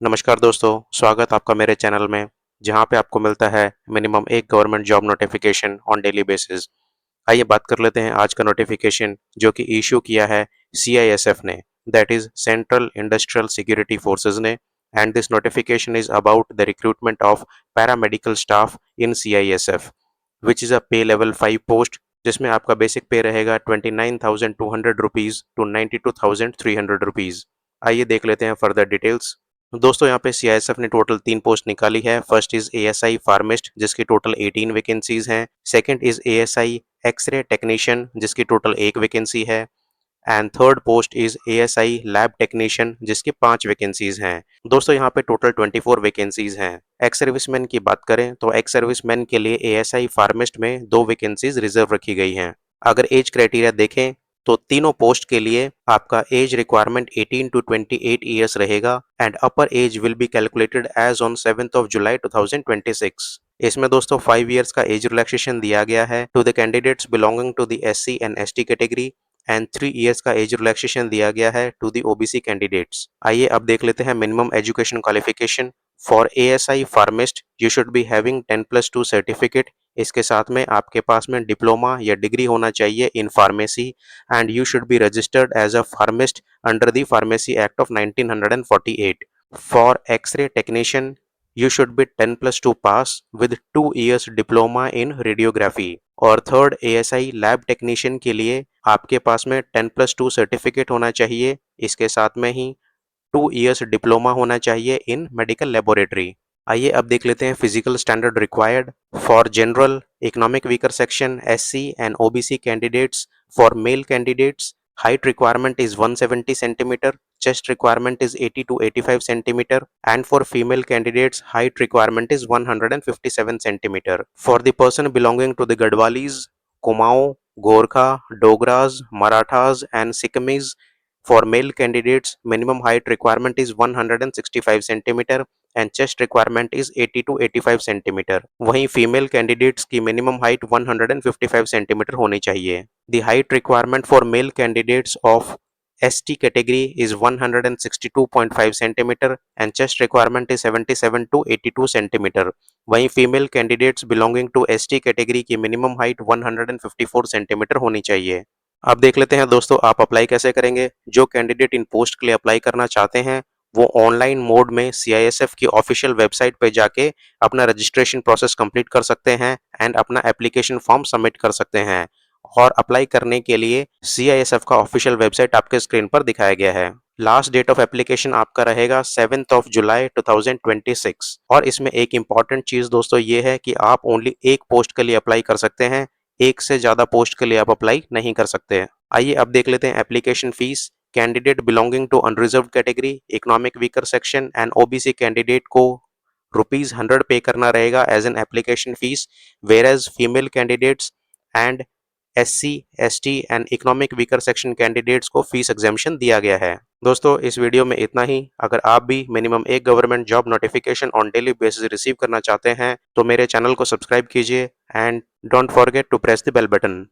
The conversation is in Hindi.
नमस्कार दोस्तों, स्वागत आपका मेरे चैनल में, जहाँ पे आपको मिलता है मिनिमम एक government job notification on daily basis. आइए बात कर लेते हैं आज का नोटिफिकेशन जो कि इशू किया है सीआईएसएफ ने, that is central industrial security forces ने। And this notification is about the recruitment of paramedical staff in CISF, which is a pay level 5 post, जिसमें आपका बेसिक पे रहेगा 29,200 रुपीज़ टू 92,300 रुपीज़। आइए देख लेते हैं फर्दर डिटेल्स। दोस्तों यहाँ पे सीआईएसएफ ने टोटल 3 पोस्ट निकाली है। फर्स्ट इज एएसआई फार्मिस्ट जिसकी टोटल 18 वैकेंसीज हैं। Second is ASI x-ray technician जिसकी टोटल 1 वैकेंसी है। And third post is ASI lab technician जिसकी 5 वैकेंसीज हैं। दोस्तों यहाँ पे टोटल 24 वैकेंसीज हैं। एक्स सर्विसमैन की बात करें तो एक्स सर्विसमैन के लिए एएसआई फार्मिस्ट में 2 वैकेंसीज रिजर्व रखी गई हैं। अगर एज क्राइटेरिया देखें तो तीनों पोस्ट के लिए आपका एज रिक्वायरमेंट 18 टू 28 ईयर्स रहेगा and upper age will be calculated as on 7th of July 2026। इसमें दोस्तों 5 इयर्स का एज रिलैक्सेशन दिया गया है to the candidates belonging to the SC and ST category and 3 years का एज रिलैक्सेशन दिया गया है टू द ओबीसी कैंडिडेट्स। आइए अब देख लेते हैं minimum education qualification. For ASI फार्मिस्ट you should be having 10+2 certificate. इसके साथ में आपके पास में डिप्लोमा या डिग्री होना चाहिए in pharmacy and you should be registered as a pharmacist under the pharmacy act of 1948। For x-ray technician you should be 10+2 pass with 2 years diploma in radiography। और थर्ड एएसआई लैब टेक्नीशियन के लिए आपके पास में 10+2 सर्टिफिकेट होना चाहिए। इसके साथ में ही 2 इयर्स डिप्लोमा होना चाहिए इन मेडिकल लेबोरेटरी। आइए अब देख लेते हैं physical standard required for general economic weaker section SC and OBC candidates. For male candidates height requirement is 170 centimeter, chest requirement is 80 to 85 centimeter, and for female candidates height requirement is 157 centimeter. For the person belonging to the Gadwalis, Kumaon, Gorkha, Dogras, Marathas and Sikkimis, for male candidates minimum height requirement is 165 centimeter and chest requirement is 80 to 85 centimeter। वहीं फीमेल कैंडिडेट्स की मिनिमम हाइट 155 सेंटीमीटर होनी चाहिए। The height requirement for male candidates of ST category is 162.5 centimeter and chest requirement is 77 to 82 centimeter। वहीं female candidates belonging to ST category की मिनिमम हाइट 154 सेंटीमीटर होनी चाहिए। अब देख लेते हैं दोस्तों आप अप्लाई कैसे करेंगे। जो कैंडिडेट इन पोस्ट के लिए अप्लाई करना चाहते हैं वो ऑनलाइन मोड में सीआईएसएफ की ऑफिशियल वेबसाइट पे जाके अपना रजिस्ट्रेशन प्रोसेस कंप्लीट कर सकते हैं एंड अपना एप्लीकेशन फॉर्म सबमिट कर सकते हैं। और अप्लाई करने के लिए सीआईएसएफ का ऑफिशियल वेबसाइट आपके स्क्रीन पर दिखाया गया है। लास्ट डेट ऑफ एप्लीकेशन आपका रहेगा 7th ऑफ जुलाई 2026। और इसमें एक इंपॉर्टेंट चीज दोस्तों ये है कि आप ओनली एक पोस्ट के लिए अप्लाई कर सकते हैं, एक से ज्यादा पोस्ट के लिए आप अप्लाई नहीं कर सकते। आइए अब देख लेते हैं application fees. Candidate belonging to unreserve category, economic weaker section and OBC candidate को ₹100 पे करना रहेगा as an application fees, whereas female candidates and SC, ST and economic weaker section candidates को फीस एग्जाम्शन दिया गया है। दोस्तों इस वीडियो में इतना ही। अगर आप भी मिनिमम एक government job notification on daily basis receive करना चाहते हैं तो मेरे चैनल को सब्सक्राइब कीजिए and don't forget to press the bell button.